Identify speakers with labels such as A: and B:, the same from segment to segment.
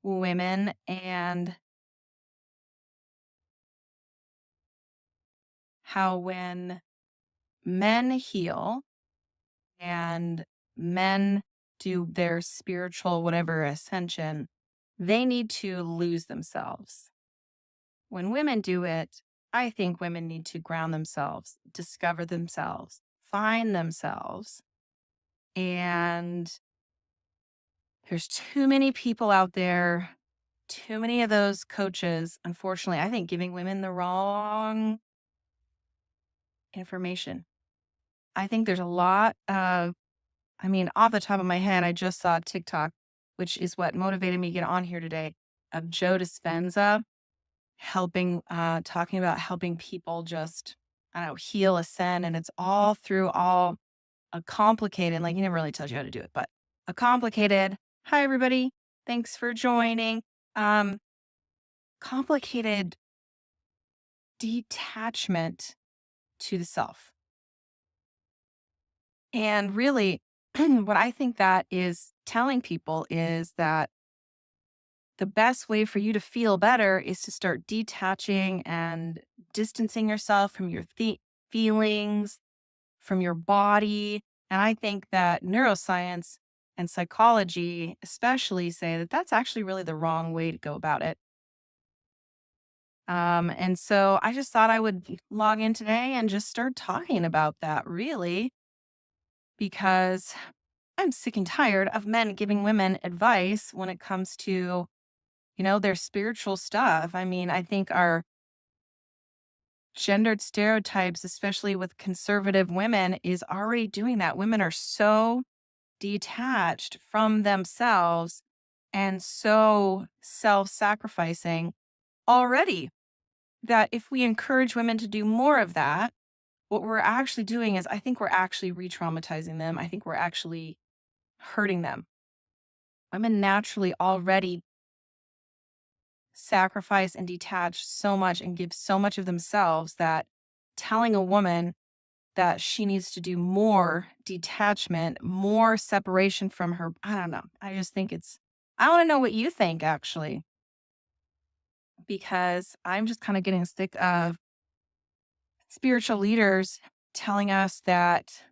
A: women and how when men heal and men do their spiritual whatever ascension, they need to lose themselves. When women do it, I think women need to ground themselves, discover themselves, find themselves. And there's too many people out there, too many of those coaches, unfortunately, I think giving women the wrong information. I think there's a lot of, off the top of my head, I just saw TikTok, which is what motivated me to get on here today, of Joe Dispenza talking about helping people just, I don't know, heal, ascend. And it's all through all a complicated, like he never really tells you how to do it, but a complicated, hi, everybody. Thanks for joining. Um, Complicated detachment to the self. And really, what I think that is telling people is that the best way for you to feel better is to start detaching and distancing yourself from your feelings, from your body. And I think that neuroscience and psychology, especially, say that that's actually really the wrong way to go about it. And so I just thought I would log in today and just start talking about that, really, because I'm sick and tired of men giving women advice when it comes to, their spiritual stuff. I think our gendered stereotypes, especially with conservative women, is already doing that. Women are so detached from themselves and so self sacrificing already that if we encourage women to do more of that, what we're actually doing is I think we're actually re traumatizing them. I think we're actually hurting them. Women naturally already sacrifice and detach so much and give so much of themselves that telling a woman that she needs to do more detachment, more separation from her, I don't know. I just think I want to know what you think actually, because I'm just kind of getting sick of spiritual leaders telling us that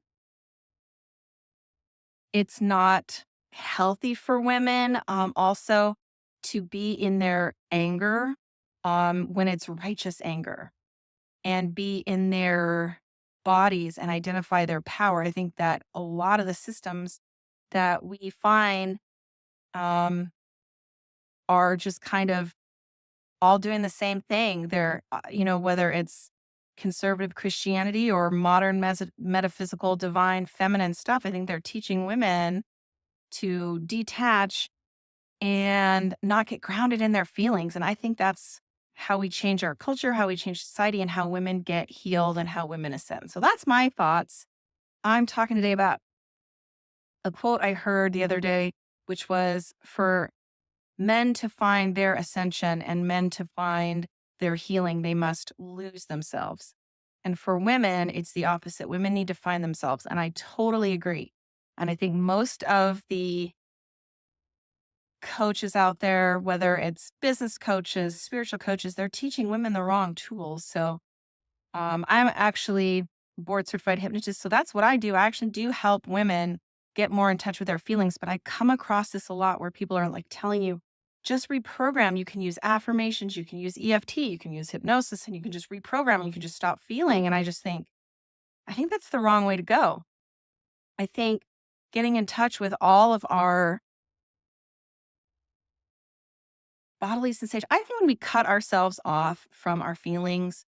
A: it's not healthy for women, also to be in their anger, when it's righteous anger, and be in their bodies and identify their power. I think that a lot of the systems that we find, um, are just kind of all doing the same thing. They're, whether it's conservative Christianity or modern metaphysical divine feminine stuff, I think they're teaching women to detach and not get grounded in their feelings. And I think that's how we change our culture, how we change society, and how women get healed and how women ascend. So that's my thoughts. I'm talking today about a quote I heard the other day, which was for men to find their ascension and men to find their healing, they must lose themselves. And for women, it's the opposite. Women need to find themselves. And I totally agree. And I think most of the coaches out there, whether it's business coaches, spiritual coaches, they're teaching women the wrong tools. So I'm actually board certified hypnotist. So that's what I do. I actually do help women get more in touch with their feelings. But I come across this a lot where people are like telling you, just reprogram. You can use affirmations, you can use EFT, you can use hypnosis, and you can just reprogram and you can just stop feeling. And I think that's the wrong way to go. I think getting in touch with all of our bodily sensation. I think when we cut ourselves off from our feelings,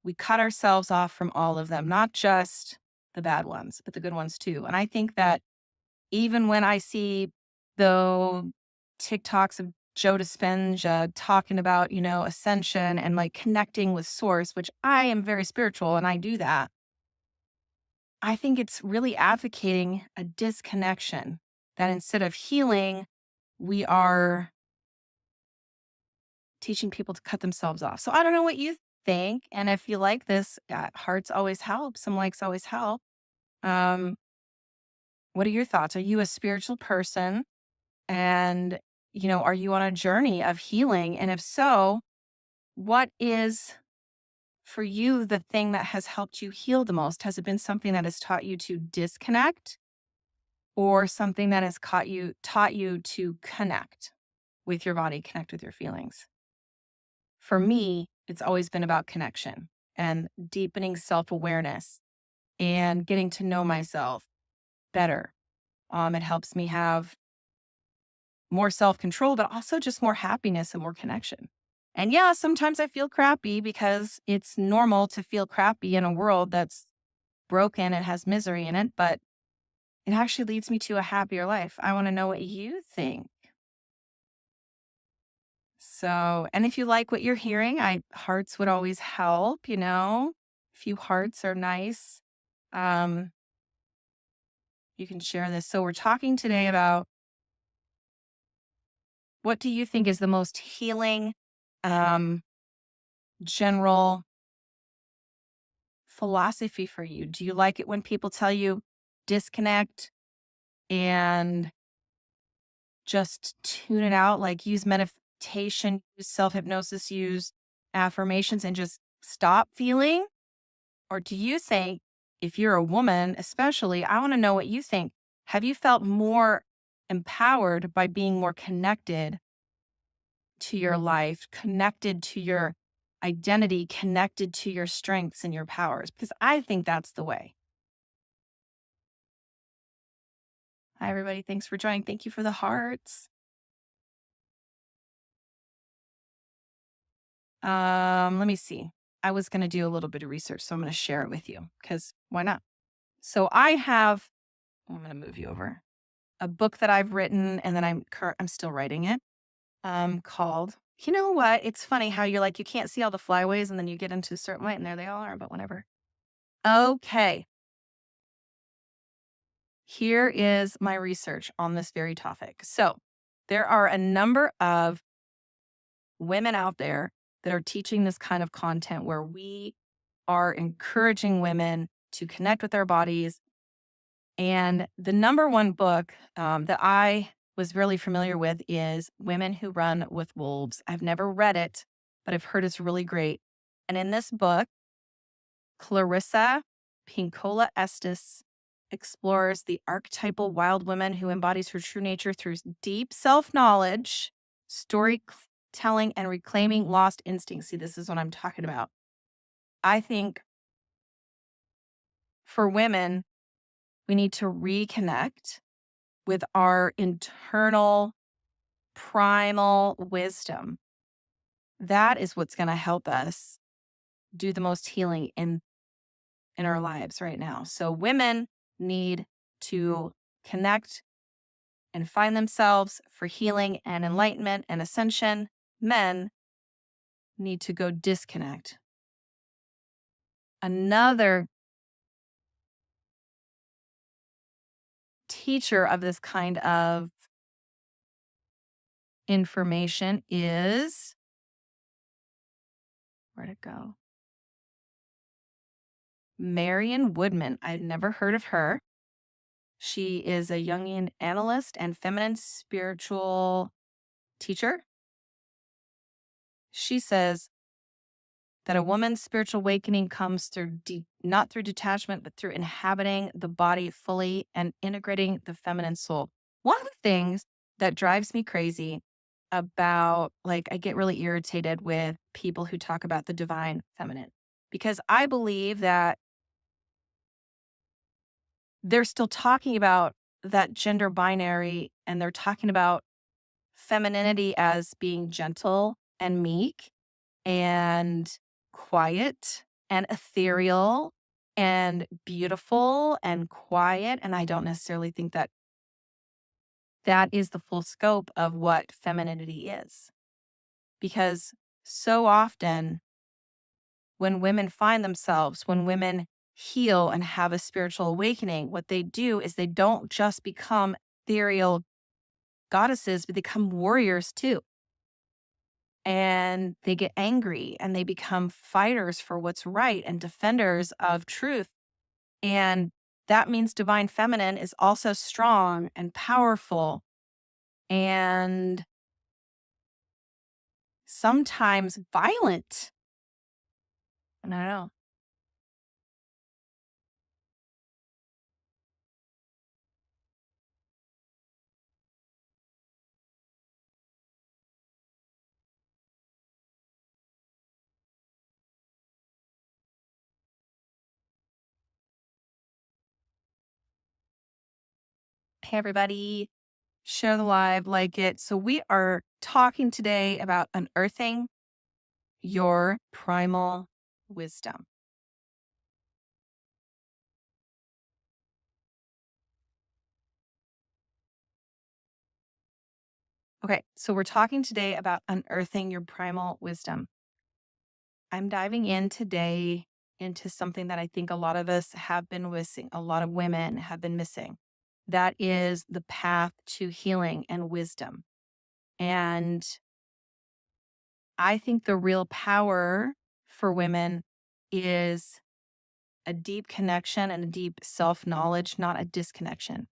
A: we cut ourselves off from all of them, not just the bad ones, but the good ones too. And I think that even when I see the TikToks of Joe Dispenza talking about, ascension and like connecting with source, which I am very spiritual and I do that, I think it's really advocating a disconnection that instead of healing, we are teaching people to cut themselves off. So I don't know what you think. And if you like this, hearts always help. Some likes always help. Um, what are your thoughts? Are you a spiritual person? And Are you on a journey of healing? And if so, what is for you the thing that has helped you heal the most? Has it been something that has taught you to disconnect or something that has taught you to connect with your body, connect with your feelings? For me, it's always been about connection and deepening self-awareness and getting to know myself better. It helps me have more self-control, but also just more happiness and more connection. And yeah, sometimes I feel crappy because it's normal to feel crappy in a world that's broken and has misery in it, but it actually leads me to a happier life. I want to know what you think. So, and if you like what you're hearing, hearts would always help, A few hearts are nice. Um, you can share this. So we're talking today about what do you think is the most healing um general philosophy for you? Do you like it when people tell you disconnect and just tune it out, like use meditation, use self hypnosis, use affirmations, and just stop feeling? Or do you think, if you're a woman, especially, I want to know what you think. Have you felt more empowered by being more connected to your life, connected to your identity, connected to your strengths and your powers? Because I think that's the way. Hi, everybody. Thanks for joining. Thank you for the hearts. Let me see. I was going to do a little bit of research, so I'm going to share it with you because why not? So I'm going to move you over a book that I've written, and then I'm still writing it. Called. You know what? It's funny how you're like you can't see all the flyways, and then you get into a certain way, and there they all are. But whatever. Okay, here is my research on this very topic. So there are a number of women out there that are teaching this kind of content where we are encouraging women to connect with their bodies. And the number one book that I was really familiar with is Women Who Run with Wolves. I've never read it, but I've heard it's really great. And in this book, Clarissa Pinkola Estes explores the archetypal wild woman who embodies her true nature through deep self knowledge, storytelling, and reclaiming lost instincts. See, this is what I'm talking about. I think for women, we need to reconnect with our internal primal wisdom. That is what's going to help us do the most healing in our lives right now. So women need to connect and find themselves for healing and enlightenment and ascension. Men need to go disconnect. Another teacher of this kind of information is, where'd it go? Marion Woodman. I'd never heard of her. She is a Jungian analyst and feminine spiritual teacher. She says that a woman's spiritual awakening comes through not through detachment, but through inhabiting the body fully and integrating the feminine soul. One of the things that drives me crazy about, like, I get really irritated with people who talk about the divine feminine because I believe that they're still talking about that gender binary and they're talking about femininity as being gentle and meek and quiet and ethereal and beautiful and quiet. And I don't necessarily think that that is the full scope of what femininity is. Because so often, when women heal and have a spiritual awakening, what they do is they don't just become ethereal goddesses, but they become warriors too. And they get angry and they become fighters for what's right and defenders of truth. And that means divine feminine is also strong and powerful and sometimes violent. And I don't know. Hey, everybody, share the live, like it. So, we are talking today about unearthing your primal wisdom. Okay, so we're talking today about unearthing your primal wisdom. I'm diving in today into something that I think a lot of us have been missing, a lot of women have been missing. That is the path to healing and wisdom. And I think the real power for women is a deep connection and a deep self knowledge, not a disconnection.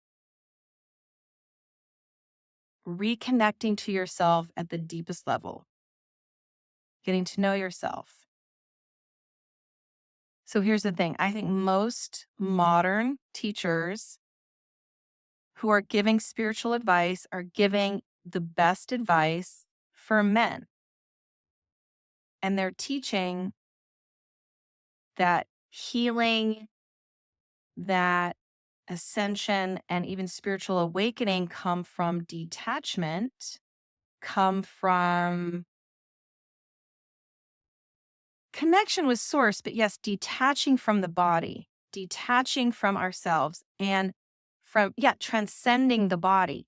A: Reconnecting to yourself at the deepest level, getting to know yourself. So here's the thing, I think most modern teachers who are giving spiritual advice are giving the best advice for men. And they're teaching that healing, that ascension, and even spiritual awakening come from detachment, come from connection with source, but yes, detaching from the body, detaching from ourselves, and from, transcending the body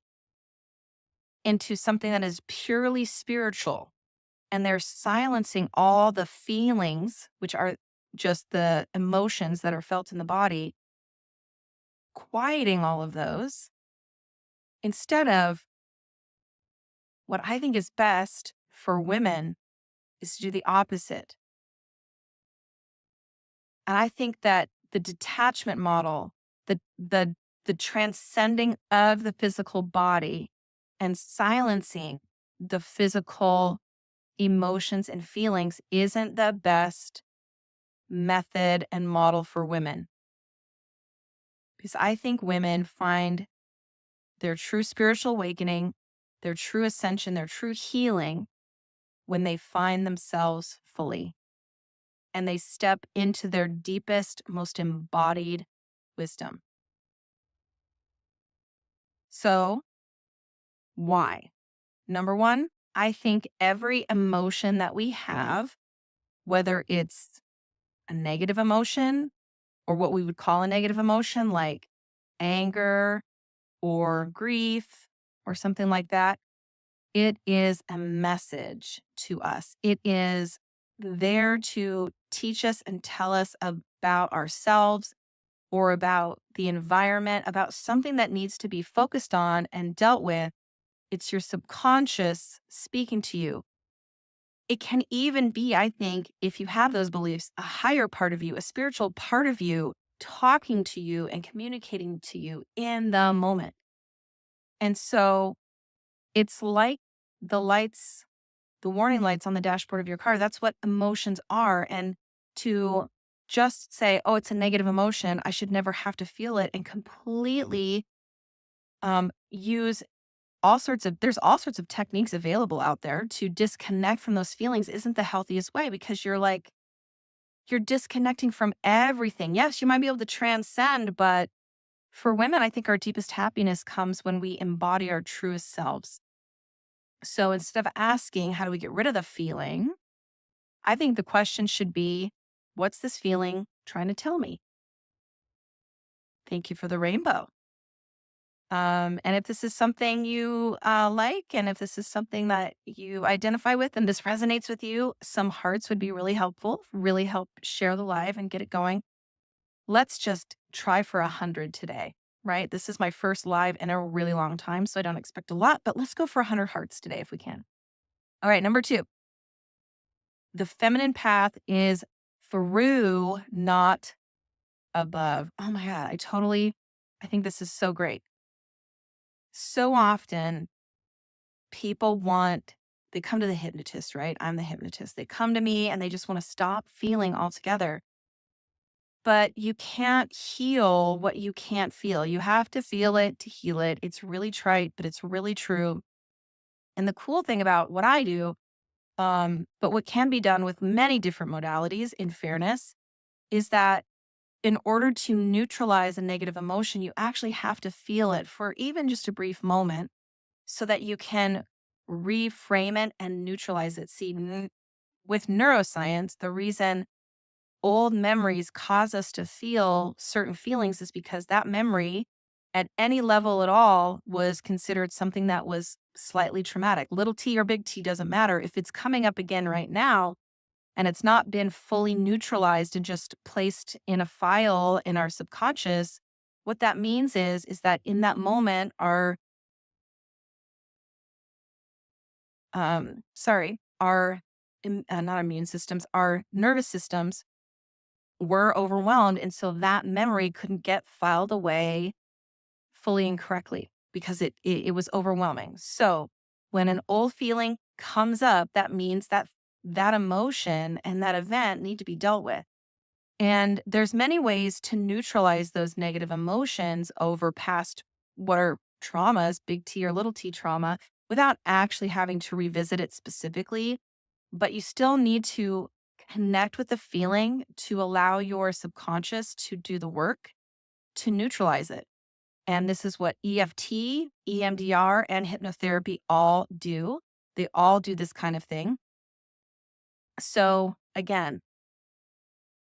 A: into something that is purely spiritual. And they're silencing all the feelings, which are just the emotions that are felt in the body, quieting all of those instead of what I think is best for women is to do the opposite. And I think that the detachment model, the transcending of the physical body and silencing the physical emotions and feelings isn't the best method and model for women. Because I think women find their true spiritual awakening, their true ascension, their true healing when they find themselves fully and they step into their deepest, most embodied wisdom. So, why? Number one, I think every emotion that we have, whether it's a negative emotion or what we would call a negative emotion like anger or grief or something like that, it is a message to us. It is there to teach us and tell us about ourselves or about the environment, about something that needs to be focused on and dealt with. It's your subconscious speaking to you. It can even be, I think, if you have those beliefs, a higher part of you, a spiritual part of you talking to you and communicating to you in the moment. And so it's like the lights, the warning lights on the dashboard of your car. That's what emotions are. And to just say, oh, it's a negative emotion, I should never have to feel it, and completely use there's all sorts of techniques available out there to disconnect from those feelings isn't the healthiest way because you're disconnecting from everything. Yes, you might be able to transcend, but for women, I think our deepest happiness comes when we embody our truest selves. So instead of asking, how do we get rid of the feeling? I think the question should be, what's this feeling trying to tell me? Thank you for the rainbow. And if this is something you like, and if this is something that you identify with and this resonates with you, some hearts would be really helpful, really help share the live and get it going. Let's just try for 100 today, right? This is my first live in a really long time, so I don't expect a lot, but let's go for 100 hearts today if we can. All right, number two, the feminine path is through, not above. Oh my God, I think this is so great. So often people want they come to the hypnotist, right? I'm the hypnotist. They come to me and they just want to stop feeling altogether. But you can't heal what you can't feel. You have to feel it to heal it. It's really trite, but it's really true. And the cool thing about what I do, but what can be done with many different modalities, in fairness, is that in order to neutralize a negative emotion, you actually have to feel it for even just a brief moment so that you can reframe it and neutralize it. See, with neuroscience, the reason old memories cause us to feel certain feelings is because that memory, at any level at all, was considered something that was slightly traumatic. Little t or big T doesn't matter. If it's coming up again right now, and it's not been fully neutralized and just placed in a file in our subconscious, what that means is that in that moment, our our not immune systems, our nervous systems were overwhelmed, and so that memory couldn't get filed away fully and correctly because it was overwhelming. So when an old feeling comes up, that means that that emotion and that event need to be dealt with. And there's many ways to neutralize those negative emotions over past what are traumas, big T or little t trauma, without actually having to revisit it specifically. But you still need to connect with the feeling to allow your subconscious to do the work to neutralize it. And this is what EFT, EMDR, and hypnotherapy all do. They all do this kind of thing. So, again,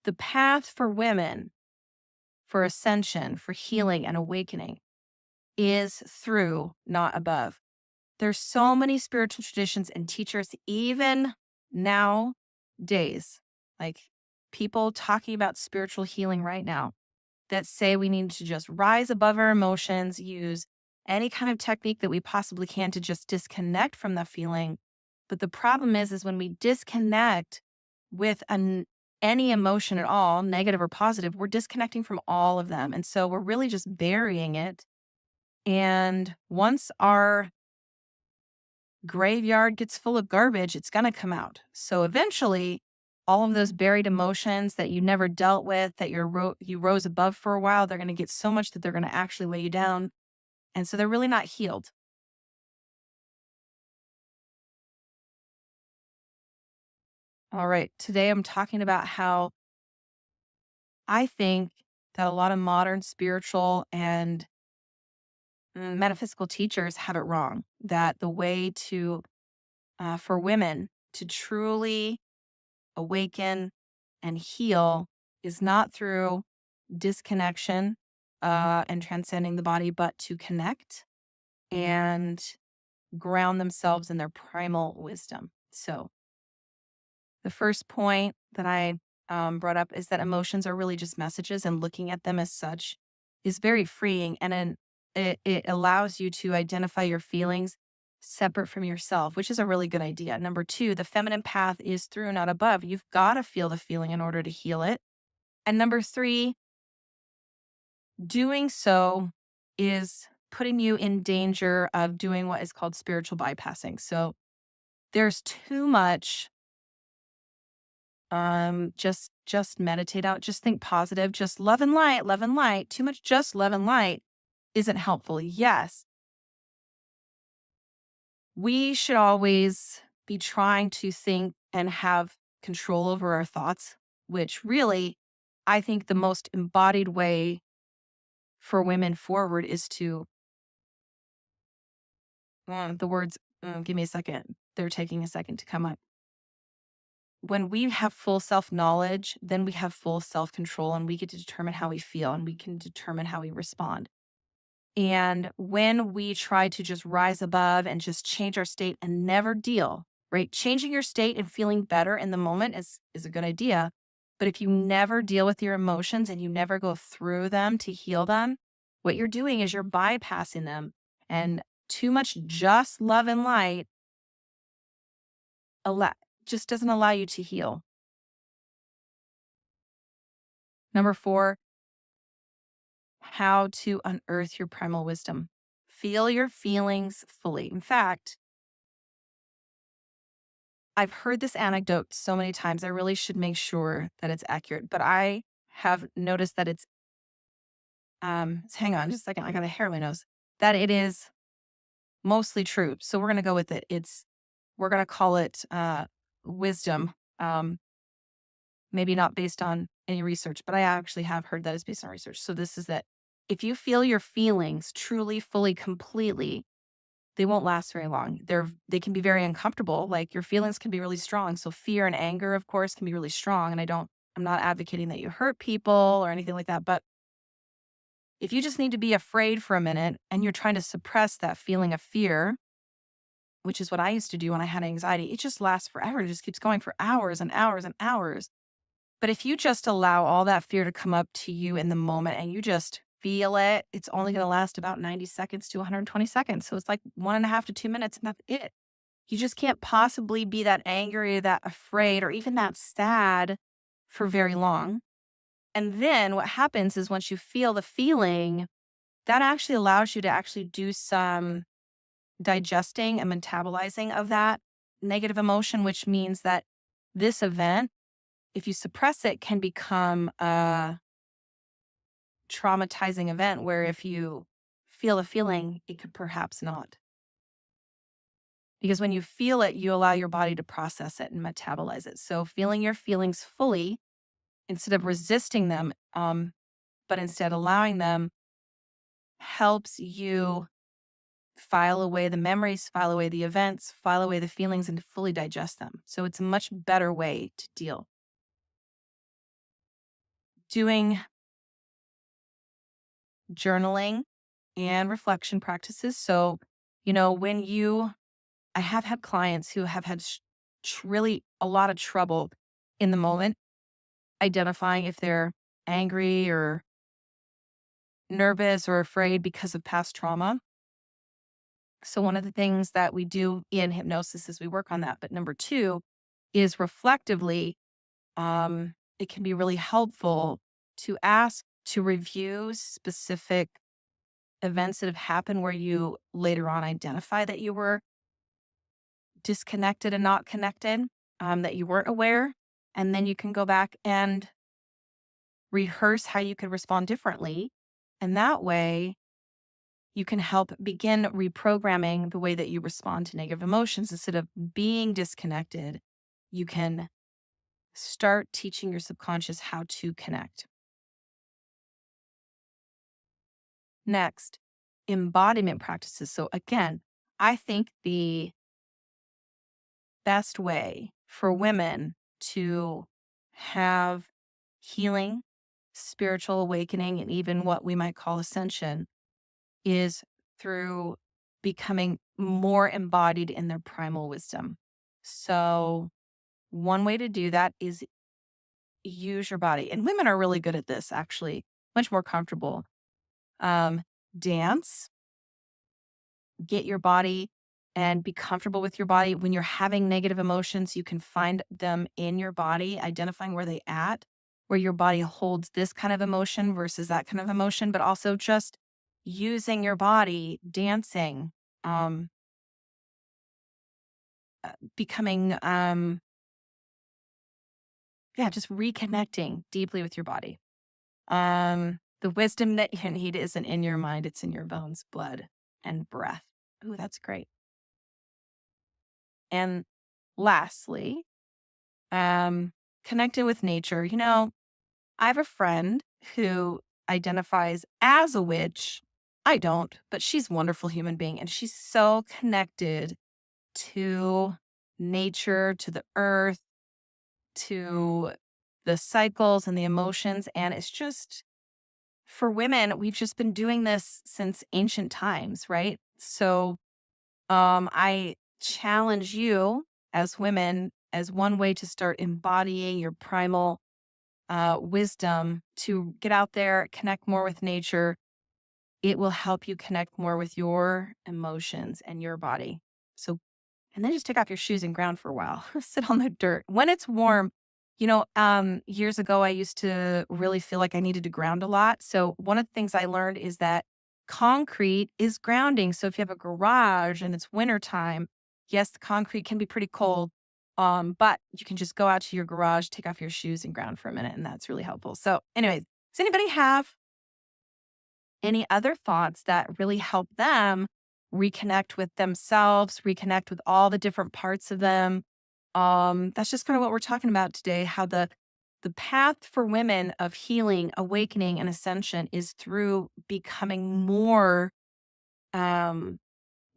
A: the path for women for ascension, for healing and awakening is through, not above. There's so many spiritual traditions and teachers, even nowadays, like people talking about spiritual healing right now, that say we need to just rise above our emotions, use any kind of technique that we possibly can to just disconnect from the feeling. But the problem is when we disconnect with any emotion at all, negative or positive, we're disconnecting from all of them. And so we're really just burying it. And once our graveyard gets full of garbage, it's going to come out. So eventually, all of those buried emotions that you never dealt with, that you rose above for a while, they're going to get so much that they're going to actually weigh you down. And so they're really not healed. All right. Today, I'm talking about how I think that a lot of modern spiritual and metaphysical teachers have it wrong. That the way to for women to truly awaken and heal is not through disconnection and transcending the body, but to connect and ground themselves in their primal wisdom. So, the first point that I brought up is that emotions are really just messages, and looking at them as such is very freeing. And it allows you to identify your feelings separate from yourself, which is a really good idea. Number two, the feminine path is through, not above. You've got to feel the feeling in order to heal it. And number three, doing so is putting you in danger of doing what is called spiritual bypassing. So there's too much just meditate out, just think positive, just love and light, love and light. Too much just love and light isn't helpful. Yes, we should always be trying to think and have control over our thoughts, which really I think the most embodied way for women forward is to the words, give me a second. They're taking a second to come up. When we have full self knowledge, then we have full self control and we get to determine how we feel and we can determine how we respond. And when we try to just rise above and just change our state and never deal, right? Changing your state and feeling better in the moment is a good idea. But if you never deal with your emotions and you never go through them to heal them, what you're doing is you're bypassing them. And too much just love and light allow, just doesn't allow you to heal. Number four, how to unearth your primal wisdom. Feel your feelings fully. In fact, I've heard this anecdote so many times. I really should make sure that it's accurate, but I have noticed that hang on just a second. I got a hair in my nose. That it is mostly true. So we're going to go with it. We're going to call it wisdom. Maybe not based on any research, but I actually have heard that it's based on research. So this is that if you feel your feelings truly, fully, completely, they won't last very long. They can be very uncomfortable. Like your feelings can be really strong. So fear and anger, of course, can be really strong. And I'm not advocating that you hurt people or anything like that. But if you just need to be afraid for a minute and you're trying to suppress that feeling of fear, which is what I used to do when I had anxiety, it just lasts forever. It just keeps going for hours and hours and hours. But if you just allow all that fear to come up to you in the moment and you just feel it, it's only going to last about 90 seconds to 120 seconds. So it's like 1.5 to 2 minutes, and that's it. You just can't possibly be that angry, that afraid, or even that sad for very long. And then what happens is once you feel the feeling, that actually allows you to actually do some digesting and metabolizing of that negative emotion, which means that this event, if you suppress it, can become a traumatizing event where if you feel a feeling, it could perhaps not. Because when you feel it, you allow your body to process it and metabolize it. So feeling your feelings fully instead of resisting them, but instead allowing them helps you file away the memories, file away the events, file away the feelings, and to fully digest them. So it's a much better way to deal. Doing journaling and reflection practices. So, when I have had clients who have had really a lot of trouble in the moment identifying if they're angry or nervous or afraid because of past trauma. So, one of the things that we do in hypnosis is we work on that. But number two is reflectively, it can be really helpful to ask to review specific events that have happened where you later on identify that you were disconnected and not connected, that you weren't aware. And then you can go back and rehearse how you could respond differently. And that way, you can help begin reprogramming the way that you respond to negative emotions. Instead of being disconnected, you can start teaching your subconscious how to connect. Next, embodiment practices. So, again, I think the best way for women to have healing, spiritual awakening, and even what we might call ascension is through becoming more embodied in their primal wisdom. So, one way to do that is use your body. And women are really good at this, actually, much more comfortable. Um, Dance, get your body and be comfortable with your body. When you're having negative emotions, you can find them in your body, identifying where they at, where your body holds this kind of emotion versus that kind of emotion, but also just using your body, dancing, um, becoming, just reconnecting deeply with your body. The wisdom that you need isn't in your mind, it's in your bones, blood, and breath. Ooh, that's great. And lastly, connected with nature. I have a friend who identifies as a witch. I don't, but she's a wonderful human being. And she's so connected to nature, to the earth, to the cycles and the emotions. And it's just, for women, we've just been doing this since ancient times, right? So I challenge you as women as one way to start embodying your primal wisdom to get out there, connect more with nature. It will help you connect more with your emotions and your body. So, and then just take off your shoes and ground for a while. Sit on the dirt. When it's warm, years ago, I used to really feel like I needed to ground a lot. So, one of the things I learned is that concrete is grounding. So, if you have a garage and it's wintertime, yes, the concrete can be pretty cold. But you can just go out to your garage, take off your shoes and ground for a minute. And that's really helpful. So, anyways, does anybody have any other thoughts that really help them reconnect with themselves, reconnect with all the different parts of them? That's just kind of what we're talking about today, how the path for women of healing, awakening, and ascension is through becoming more um,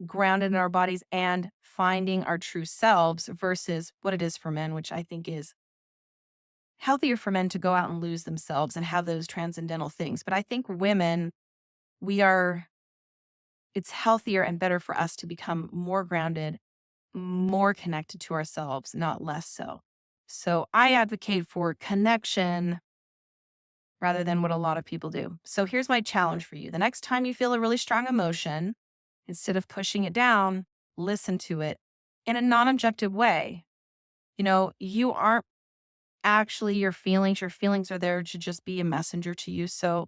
A: grounded in our bodies and finding our true selves versus what it is for men, which I think is healthier for men to go out and lose themselves and have those transcendental things. But I think women, we are, it's healthier and better for us to become more grounded, more connected to ourselves, not less so. So I advocate for connection rather than what a lot of people do. So here's my challenge for you. The next time you feel a really strong emotion, instead of pushing it down, listen to it in a non objective way. You aren't actually your feelings. Your feelings are there to just be a messenger to you. So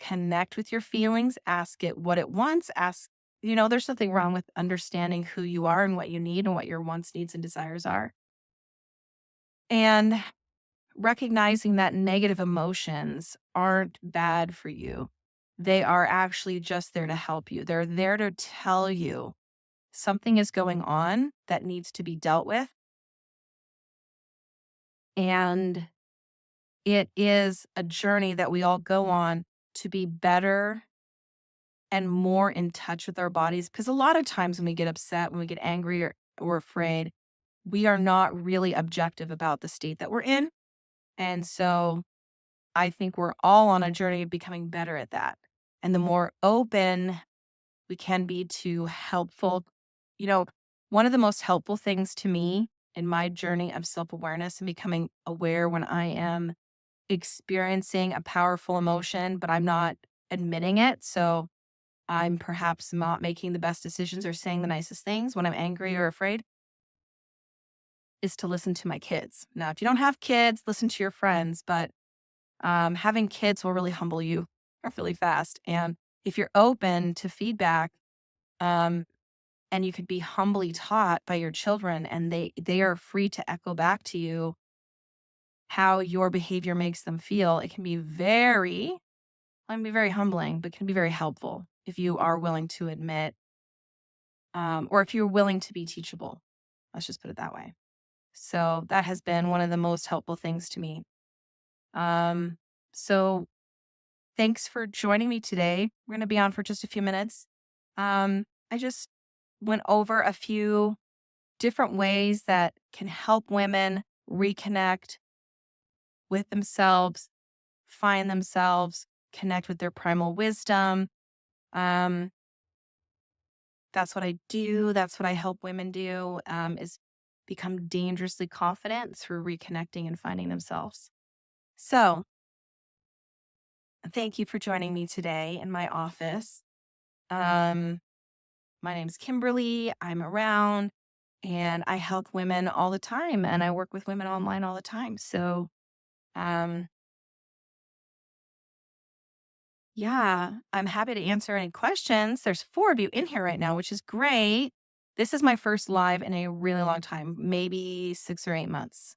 A: connect with your feelings, ask it what it wants, there's nothing wrong with understanding who you are and what you need and what your wants, needs, and desires are. And recognizing that negative emotions aren't bad for you. They are actually just there to help you. They're there to tell you something is going on that needs to be dealt with. And it is a journey that we all go on to be better and more in touch with our bodies. Because a lot of times when we get upset, when we get angry or afraid, we are not really objective about the state that we're in. And so I think we're all on a journey of becoming better at that. And the more open we can be to helpful, you know, one of the most helpful things to me in my journey of self awareness and becoming aware when I am experiencing a powerful emotion, but I'm not admitting it. So I'm perhaps not making the best decisions or saying the nicest things when I'm angry or afraid, is to listen to my kids. Now, if you don't have kids, listen to your friends, but having kids will really humble you really fast. And if you're open to feedback, um, and you could be humbly taught by your children, and they are free to echo back to you how your behavior makes them feel, it can be very humbling, but can be very helpful if you are willing to admit, or if you're willing to be teachable. Let's just put it that way. So that has been one of the most helpful things to me. So thanks for joining me today. We're going to be on for just a few minutes. I just went over a few different ways that can help women reconnect with themselves, find themselves, connect with their primal wisdom. Um, that's what I do. That's what I help women do, is become dangerously confident through reconnecting and finding themselves. So thank you for joining me today in my office. Um, my name's Kimberly. I'm around and I help women all the time and I work with women online all the time. So, um, yeah, I'm happy to answer any questions. There's 4 of you in here right now, which is great. This is my first live in a really long time, maybe 6 or 8 months.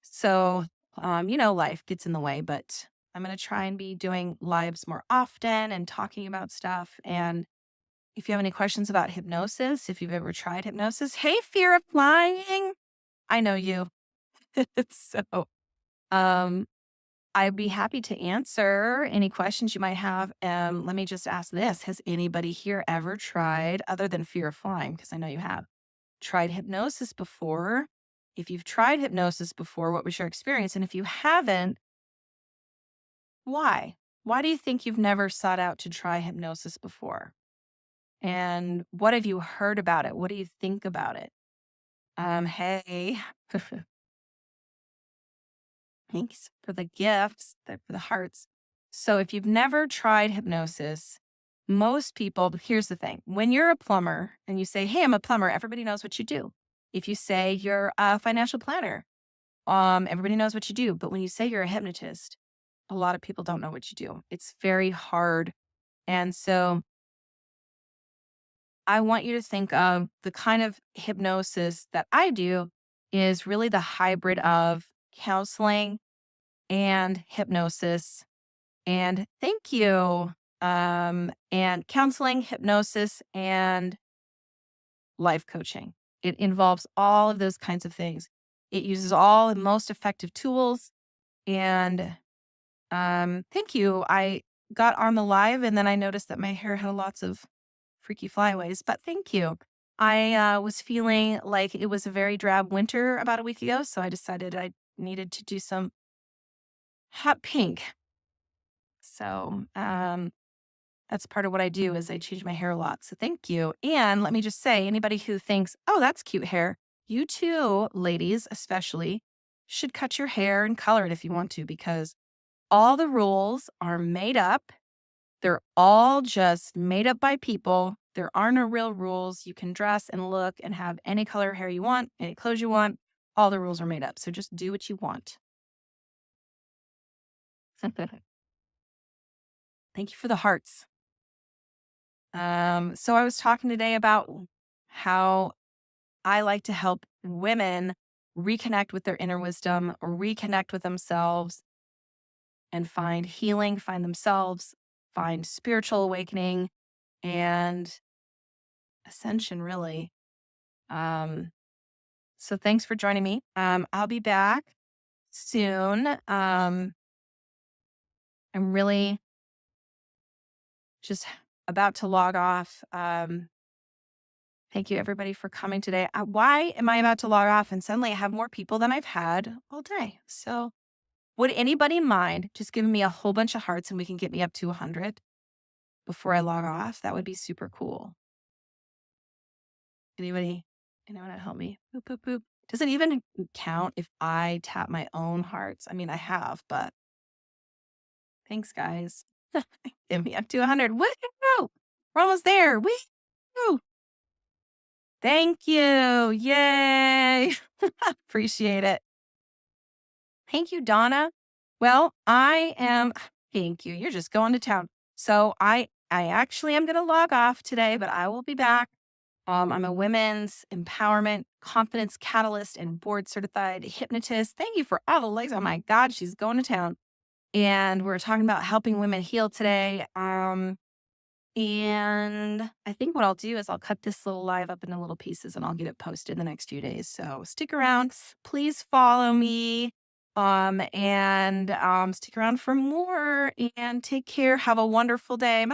A: So, life gets in the way, but I'm going to try and be doing lives more often and talking about stuff. And if you have any questions about hypnosis, if you've ever tried hypnosis, hey, fear of flying, I know you. So, um, I'd be happy to answer any questions you might have. Let me just ask this. Has anybody here ever tried, other than fear of flying, because I know you have, tried hypnosis before? If you've tried hypnosis before, what was your experience? And if you haven't, why? Why do you think you've never sought out to try hypnosis before? And what have you heard about it? What do you think about it? Hey, thanks for the gifts, for the hearts. So if you've never tried hypnosis, most people, here's the thing. When you're a plumber and you say, hey, I'm a plumber, everybody knows what you do. If you say you're a financial planner, everybody knows what you do. But when you say you're a hypnotist, a lot of people don't know what you do. It's very hard. And so I want you to think of the kind of hypnosis that I do is really the hybrid of counseling and hypnosis. And thank you. And counseling, hypnosis, and life coaching. It involves all of those kinds of things. It uses all the most effective tools. And thank you. I got on the live and then I noticed that my hair had lots of freaky flyaways, but thank you. I was feeling like it was a very drab winter about a week ago, so I decided I needed to do some hot pink. So that's part of what I do is I change my hair a lot. So thank you. And let me just say, anybody who thinks, oh, that's cute hair, you too, ladies especially, should cut your hair and color it if you want to, because all the rules are made up. They're all just made up by people. There are no real rules. You can dress and look and have any color hair you want, any clothes you want. All the rules are made up. So just do what you want. Thank you for the hearts. So I was talking today about how I like to help women reconnect with their inner wisdom, reconnect with themselves, and find healing, find themselves, find spiritual awakening and ascension, really. Um, so thanks for joining me. I'll be back soon. I'm really just about to log off. Thank you, everybody, for coming today. Why am I about to log off and suddenly I have more people than I've had all day? So, would anybody mind just giving me a whole bunch of hearts and we can get me up to 100 before I log off? That would be super cool. Anybody? Anyone want to help me? Boop, boop, boop. Does it even count if I tap my own hearts? I mean, I have, but thanks, guys. Get me up to 100. Woo! We're almost there. Woo! Thank you. Yay. Appreciate it. Thank you, Donna. Well, I am thank you. You're just going to town. So I actually am going to log off today, but I will be back. I'm a women's empowerment confidence catalyst and board certified hypnotist. Thank you for all the likes. Oh my God, she's going to town. And we're talking about helping women heal today. And I think what I'll do is I'll cut this little live up into little pieces and I'll get it posted the next few days. So stick around. Please follow me. And stick around for more and take care. Have a wonderful day.